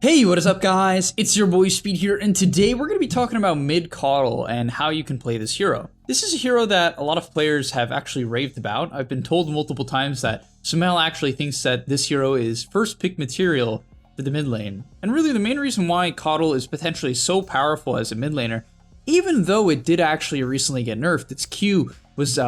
Hey, what is up guys? It's your boy Speed here, and today we're going to be talking about mid coddle and how you can play this hero. This is a hero that a lot of players have actually raved about. I've been told multiple times that Sumail actually thinks that this hero is first pick material for the mid lane. And really the main reason why coddle is potentially so powerful as a mid laner, even though it did actually recently get nerfed, its Q was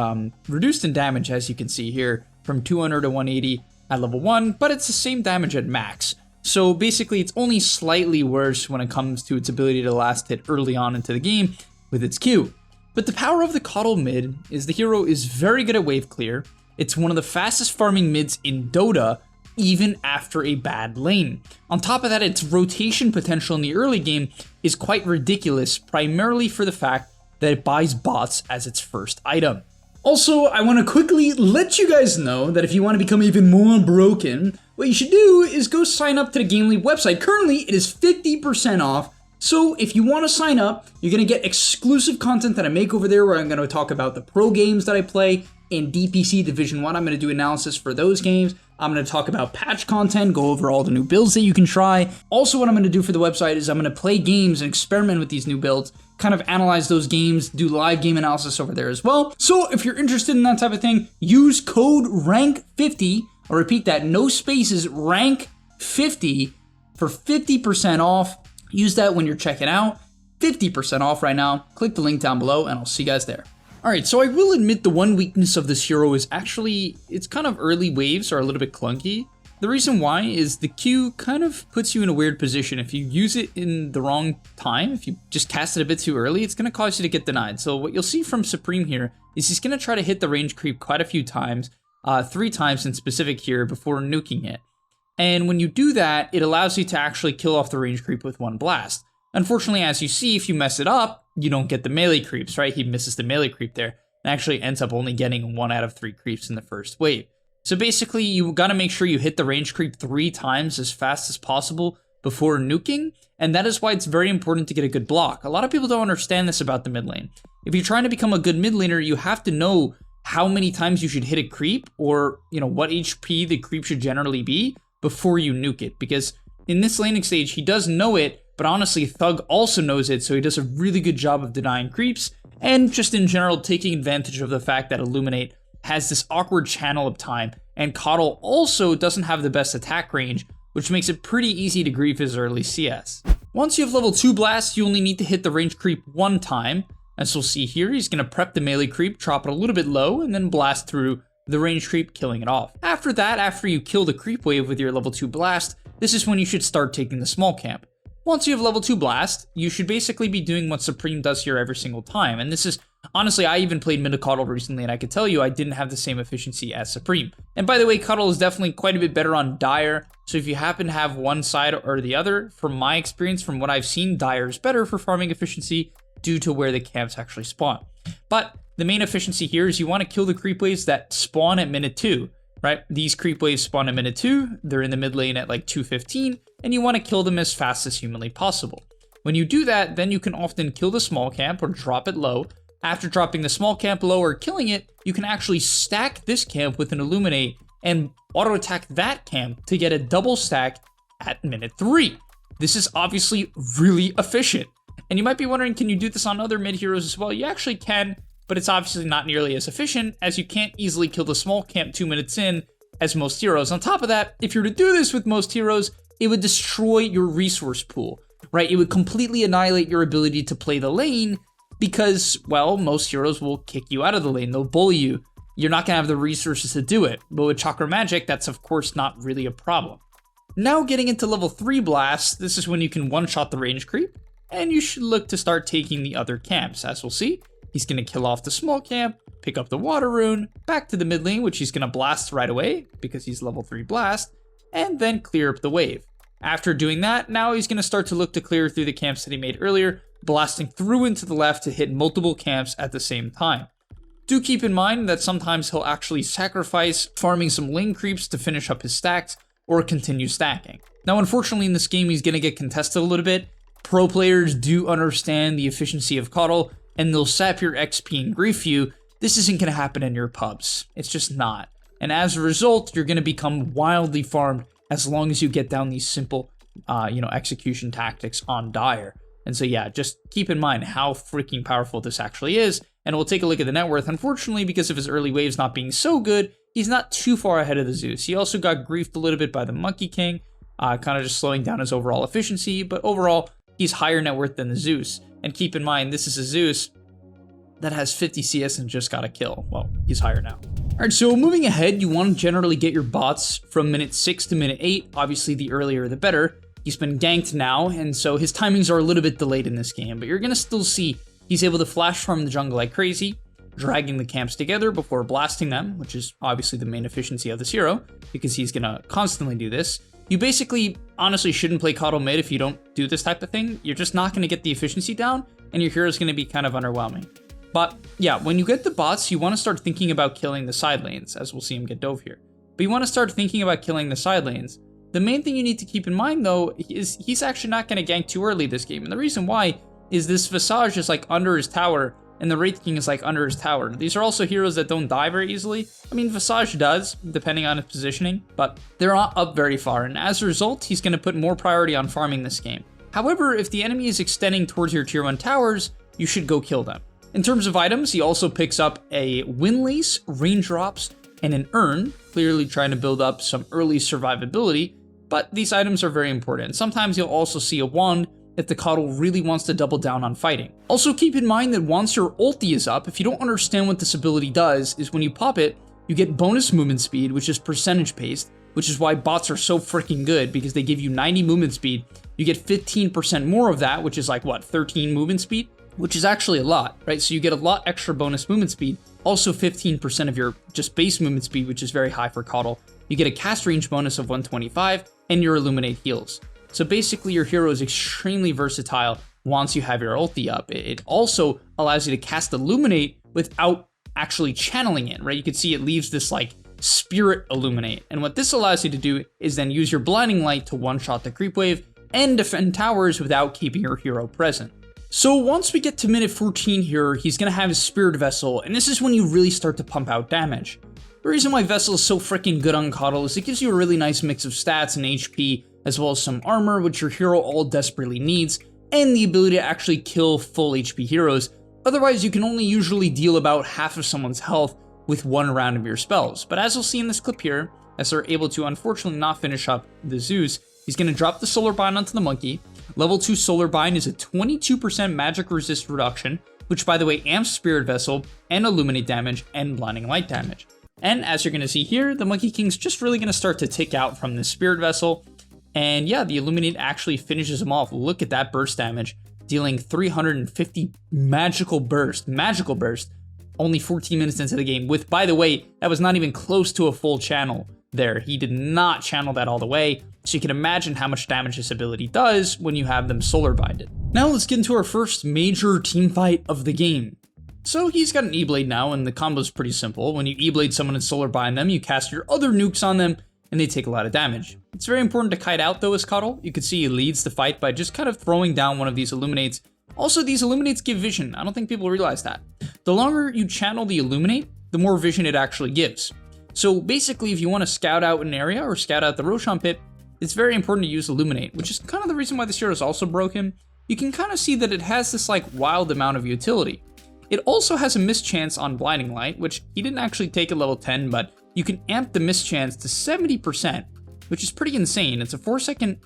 reduced in damage, as you can see here, from 200 to 180 at level 1, but it's the same damage at max. So basically it's only slightly worse when it comes to its ability to last hit early on into the game with its Q. But the power of the coddle mid is the hero is very good at wave clear. It's one of the fastest farming mids in Dota, even after a bad lane. On top of that, its rotation potential in the early game is quite ridiculous, primarily for the fact that it buys bots as its first item. Also, I want to quickly let you guys know that if you want to become even more broken, what you should do is go sign up to the gameleap website. Currently, it is 50% off. So if you want to sign up, you're going to get exclusive content that I make over there where I'm going to talk about the pro games that I play in DPC Division 1. I'm going to do analysis for those games. I'm going to talk about patch content, go over all the new builds that you can try. Also, what I'm going to do for the website is I'm going to play games and experiment with these new builds, kind of analyze those games, do live game analysis over there as well. So if you're interested in that type of thing, use code RANK50. I'll repeat that, no spaces, RANK50 for 50% off. Use that when you're checking out. 50% off right now. Click the link down below and I'll see you guys there. Alright, so I will admit the one weakness of this hero is actually, its kind of early waves are a little bit clunky. The reason why is the Q kind of puts you in a weird position. If you use it in the wrong time, if you just cast it a bit too early, it's going to cause you to get denied. So what you'll see from Supreme here is he's going to try to hit the range creep quite a few times, 3 times in specific here before nuking it. And when you do that, it allows you to actually kill off the range creep with one blast. Unfortunately, as you see, if you mess it up, you don't get the melee creeps, right? He misses the melee creep there and actually ends up only getting 1 out of 3 creeps in the first wave. So basically, you gotta make sure you hit the range creep 3 times as fast as possible before nuking, and that is why it's very important to get a good block. A lot of people don't understand this about the mid lane. If you're trying to become a good mid laner, you have to know how many times you should hit a creep, or what HP the creep should generally be before you nuke it. Because in this laning stage, he does know it, but honestly, Thug also knows it, so he does a really good job of denying creeps, and just in general, taking advantage of the fact that Illuminate has this awkward channel of time, and coddle also doesn't have the best attack range, which makes it pretty easy to grief his early CS. Once you have level 2 blast, you only need to hit the range creep 1 time. As we'll see here, he's going to prep the melee creep, drop it a little bit low, and then blast through the range creep, killing it off. After that, after you kill the creep wave with your level 2 blast, this is when you should start taking the small camp. Once you have level 2 blast, you should basically be doing what Supreme does here every single time. And this is, honestly, I even played mid coddle recently, and I could tell you I didn't have the same efficiency as Supreme. And by the way, coddle is definitely quite a bit better on Dire, so if you happen to have one side or the other, from my experience, from what I've seen, Dire is better for farming efficiency due to where the camps actually spawn. But the main efficiency here is you want to kill the creep waves that spawn at minute 2. Right? These creep waves spawn at minute 2, they're in the mid lane at like 2:15, and you want to kill them as fast as humanly possible. When you do that, then you can often kill the small camp or drop it low. After dropping the small camp low or killing it, you can actually stack this camp with an Illuminate and auto-attack that camp to get a double stack at minute 3. This is obviously really efficient. And you might be wondering, can you do this on other mid heroes as well? You actually can, but it's obviously not nearly as efficient, as you can't easily kill the small camp 2 minutes in as most heroes. On top of that, if you were to do this with most heroes, it would destroy your resource pool, right? It would completely annihilate your ability to play the lane because, well, most heroes will kick you out of the lane. They'll bully you. You're not going to have the resources to do it. But with Chakra Magic, that's of course not really a problem. Now getting into level 3 blast, this is when you can one-shot the range creep, and you should look to start taking the other camps. As we'll see, he's going to kill off the small camp, pick up the water rune, back to the mid lane, which he's going to blast right away because he's level 3 blast, and then clear up the wave. After doing that, now he's going to start to look to clear through the camps that he made earlier, blasting through into the left to hit multiple camps at the same time. Do keep in mind that sometimes he'll actually sacrifice farming some lane creeps to finish up his stacks or continue stacking. Now, unfortunately, in this game, he's going to get contested a little bit. Pro players do understand the efficiency of coddle, and they'll sap your XP and grief you. This isn't going to happen in your pubs. It's just not. And as a result, you're going to become wildly farmed as long as you get down these simple execution tactics on Dire. And so yeah, just keep in mind how freaking powerful this actually is. And we'll take a look at the net worth. Unfortunately, because of his early waves not being so good, he's not too far ahead of the Zeus. He also got griefed a little bit by the Monkey King, kind of just slowing down his overall efficiency. But overall, he's higher net worth than the Zeus. And keep in mind, this is a Zeus that has 50 CS and just got a kill. Well, he's higher now. All right, so moving ahead, you want to generally get your bots from minute 6 to minute 8. Obviously, the earlier the better. He's been ganked now, and so his timings are a little bit delayed in this game, but you're going to still see he's able to flash farm the jungle like crazy, dragging the camps together before blasting them, which is obviously the main efficiency of this hero, because he's going to constantly do this. You basically, honestly, shouldn't play Coddle mid if you don't do this type of thing. You're just not going to get the efficiency down, and your hero's going to be kind of underwhelming. But yeah, when you get the bots, you want to start thinking about killing the side lanes, as we'll see him get dove here. But you want to start thinking about killing the side lanes. The main thing you need to keep in mind, though, is he's actually not going to gank too early this game. And the reason why is this Visage is like under his tower, and the Wraith King is like under his tower. These are also heroes that don't die very easily. I mean, Visage does, depending on his positioning, but they're not up very far. And as a result, he's going to put more priority on farming this game. However, if the enemy is extending towards your tier 1 towers, you should go kill them. In terms of items, he also picks up a Windlace, Raindrops, and an Urn, clearly trying to build up some early survivability, but these items are very important. Sometimes you'll also see a wand if the Coddle really wants to double down on fighting. Also keep in mind that once your ulti is up, if you don't understand what this ability does, is when you pop it, you get bonus movement speed, which is percentage based, which is why bots are so freaking good, because they give you 90 movement speed. You get 15% more of that, which is like, what, 13 movement speed? Which is actually a lot, right? So you get a lot extra bonus movement speed. Also 15% of your just base movement speed, which is very high for Coddle. You get a cast range bonus of 125, and your Illuminate heals. So basically your hero is extremely versatile once you have your ulti up. It also allows you to cast Illuminate without actually channeling it, right? You can see it leaves this like Spirit Illuminate. And what this allows you to do is then use your Blinding Light to one-shot the creep wave and defend towers without keeping your hero present. So once we get to minute 14 here, he's going to have his Spirit Vessel, and this is when you really start to pump out damage. The reason why Vessel is so freaking good on Coddle is it gives you a really nice mix of stats and HP, as well as some armor, which your hero all desperately needs, and the ability to actually kill full HP heroes. Otherwise, you can only usually deal about half of someone's health with one round of your spells. But as you'll see in this clip here, as they're able to unfortunately not finish up the Zeus, he's going to drop the Solar Bind onto the Monkey. Level 2 Solar Bind is a 22% magic resist reduction, which by the way amps Spirit Vessel and Illuminate damage and Blinding Light damage. And as you're going to see here, the Monkey King's just really going to start to tick out from the Spirit Vessel. And yeah, the Illuminate actually finishes him off. Look at that burst damage, dealing 350 magical burst, only 14 minutes into the game. With, by the way, that was not even close to a full channel there. He did not channel that all the way. So you can imagine how much damage this ability does when you have them solar binded. Now let's get into our first major team fight of the game. So he's got an E-Blade now, and the combo's pretty simple. When you E-Blade someone and solar bind them, you cast your other nukes on them, and they take a lot of damage. It's very important to kite out though as Coddle. You can see he leads the fight by just kind of throwing down one of these Illuminates. Also, these Illuminates give vision. I don't think people realize that. The longer you channel the Illuminate, the more vision it actually gives. So basically, if you want to scout out an area or scout out the Roshan pit, it's very important to use Illuminate, which is kind of the reason why this hero is also broken. You can kind of see that it has this like wild amount of utility. It also has a mischance on Blinding Light, which he didn't actually take at level 10, but you can amp the mischance to 70%, which is pretty insane. It's a 4-second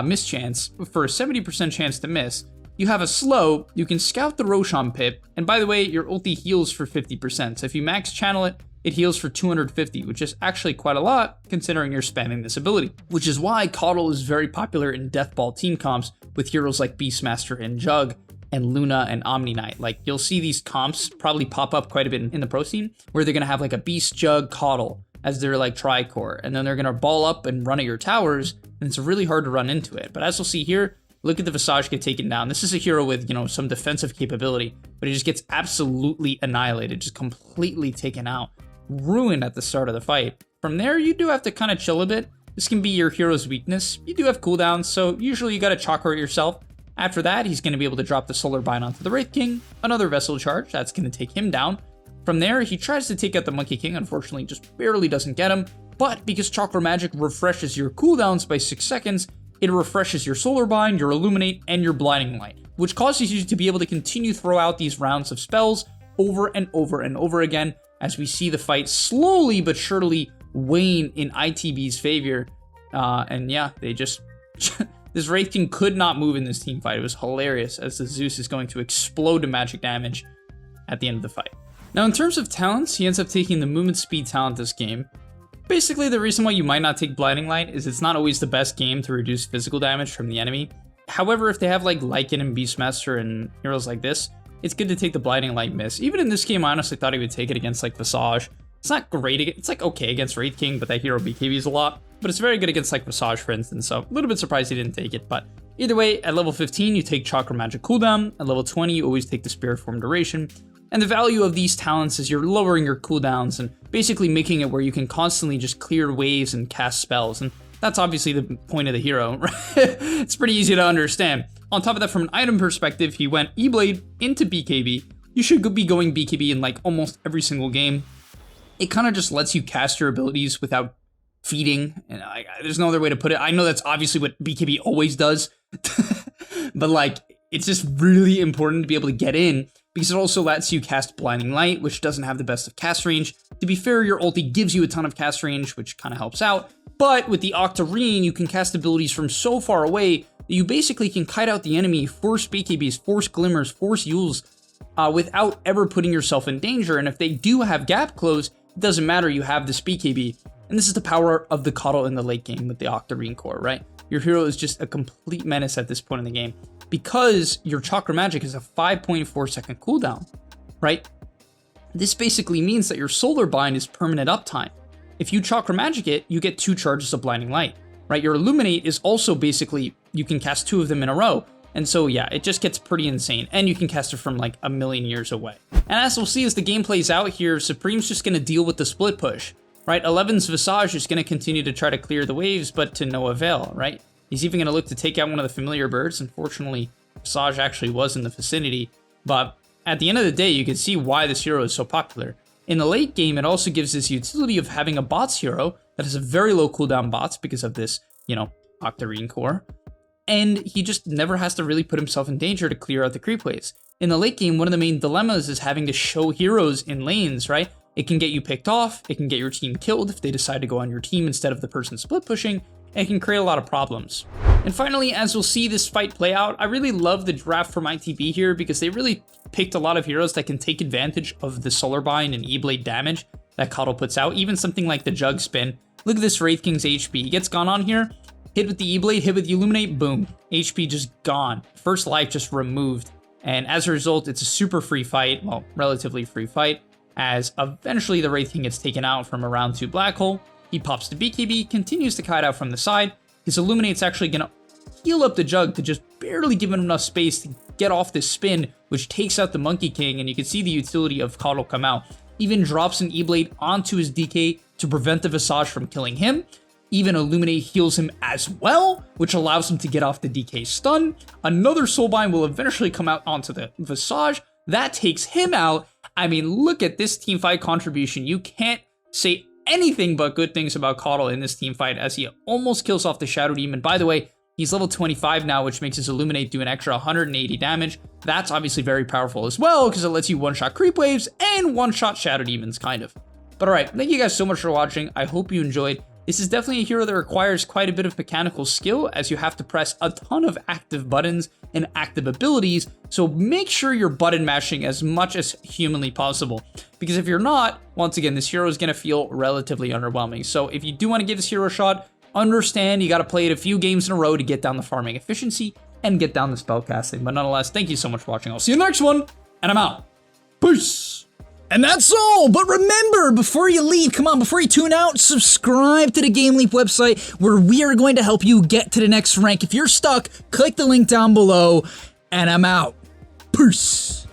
mischance for a 70% chance to miss. You have a slow, you can scout the Roshan pit, and by the way, your ulti heals for 50%. So if you max channel it, it heals for 250, which is actually quite a lot considering you're spamming this ability. Which is why Coddle is very popular in Deathball team comps with heroes like Beastmaster and Jug, and Luna and Omni Knight. Like, you'll see these comps probably pop up quite a bit in the pro scene, where they're gonna have like a Beast, Jug, Coddle as their like tri-core, and then they're gonna ball up and run at your towers, and it's really hard to run into it. But as we'll see here, look at the Visage get taken down. This is a hero with, you know, some defensive capability, but he just gets absolutely annihilated, just completely taken out, ruined at the start of the fight. From there, you do have to kind of chill a bit. This can be your hero's weakness. You do have cooldowns, so usually you gotta chakra it yourself. After that, he's going to be able to drop the Solar Bind onto the Wraith King, another Vessel charge, that's going to take him down. From there, he tries to take out the Monkey King, unfortunately just barely doesn't get him, but because Chakra Magic refreshes your cooldowns by 6 seconds, it refreshes your Solar Bind, your Illuminate, and your Blinding Light, which causes you to be able to continue throw out these rounds of spells over and over and over again, as we see the fight slowly but surely wane in ITB's favor. And yeah, they just... this Wraith King could not move in this team fight. It was hilarious, as the Zeus is going to explode to magic damage at the end of the fight. Now, in terms of talents, he ends up taking the movement speed talent this game. Basically, the reason why you might not take Blinding Light is it's not always the best game to reduce physical damage from the enemy. However, if they have like Lycan and Beastmaster and heroes like this, it's good to take the Blinding Light miss. Even in this game, I honestly thought he would take it against like Visage. It's not great, it's like okay against Wraith King, but that hero BKBs a lot. But it's very good against like Visage, for instance, so a little bit surprised he didn't take it. But either way, at level 15, you take Chakra Magic cooldown. At level 20, you always take the Spirit Form duration. And the value of these talents is you're lowering your cooldowns and basically making it where you can constantly just clear waves and cast spells. And that's obviously the point of the hero, right? It's pretty easy to understand. On top of that, from an item perspective, he went E-Blade into BKB. You should be going BKB in like almost every single game. It kind of just lets you cast your abilities without feeding. And there's no other way to put it. I know that's obviously what BKB always does. But like, it's just really important to be able to get in, because it also lets you cast Blinding Light, which doesn't have the best of cast range. To be fair, your ulti gives you a ton of cast range, which kind of helps out. But with the Octarine, you can cast abilities from so far away that you basically can kite out the enemy, force BKBs, force Glimmers, force Yules, without ever putting yourself in danger. And if they do have gap close, it doesn't matter, you have this BKB. And this is the power of the Coddle in the late game with the Octarine core, right? Your hero is just a complete menace at this point in the game, because your Chakra Magic is a 5.4 second cooldown, right? This basically means that your Solar Bind is permanent uptime. If you Chakra Magic it, you get 2 charges of Blinding Light, right? Your Illuminate is also basically, you can cast 2 of them in a row. And so yeah, it just gets pretty insane. And you can cast it from like a million years away. And as we'll see as the game plays out here, Supreme's just going to deal with the split push, right? 11's Visage is going to continue to try to clear the waves, but to no avail, right? He's even going to look to take out one of the familiar birds. Unfortunately, Visage actually was in the vicinity. But at the end of the day, you can see why this hero is so popular. In the late game, it also gives this utility of having a bots hero that has a very low cooldown bots because of this, you know, Octarine core. And he just never has to really put himself in danger to clear out the creep waves. In the late game, one of the main dilemmas is having to show heroes in lanes, right? It can get you picked off, it can get your team killed if they decide to go on your team instead of the person split pushing, and it can create a lot of problems. And finally, as we'll see this fight play out, I really love the draft from ITB here because they really picked a lot of heroes that can take advantage of the Solar Bind and E-Blade damage that Coddle puts out, even something like the Jug Spin. Look at this Wraith King's HP. He gets gone on here, hit with the E-Blade, hit with the Illuminate, boom. HP just gone. First life just removed. And as a result, it's a super free fight, well, relatively free fight, as eventually the Wraith King gets taken out from a round 2 Black Hole. He pops the BKB, continues to kite out from the side. His Illuminate's actually going to heal up the Jug to just barely give him enough space to get off this spin, which takes out the Monkey King, and you can see the utility of Coddle come out. Even drops an E-Blade onto his DK to prevent the Visage from killing him. Even Illuminate heals him as well, which allows him to get off the DK stun. Another Soulbind will eventually come out onto the Visage. That takes him out. I mean, look at this teamfight contribution. You can't say anything but good things about Coddle in this teamfight, as he almost kills off the Shadow Demon. By the way, he's level 25 now, which makes his Illuminate do an extra 180 damage. That's obviously very powerful as well, because it lets you one-shot creep waves and one-shot Shadow Demons, kind of. But alright, thank you guys so much for watching. I hope you enjoyed. This is definitely a hero that requires quite a bit of mechanical skill, as you have to press a ton of active buttons and active abilities, so make sure you're button mashing as much as humanly possible, because if you're not, once again, this hero is going to feel relatively underwhelming. So if you do want to give this hero a shot, understand you got to play it a few games in a row to get down the farming efficiency and get down the spellcasting. But nonetheless, thank you so much for watching. I'll see you in the next one, and I'm out. Peace! And that's all, but remember, before you leave, come on, before you tune out, subscribe to the GameLeap website, where we are going to help you get to the next rank. If you're stuck, click the link down below, and I'm out. Peace.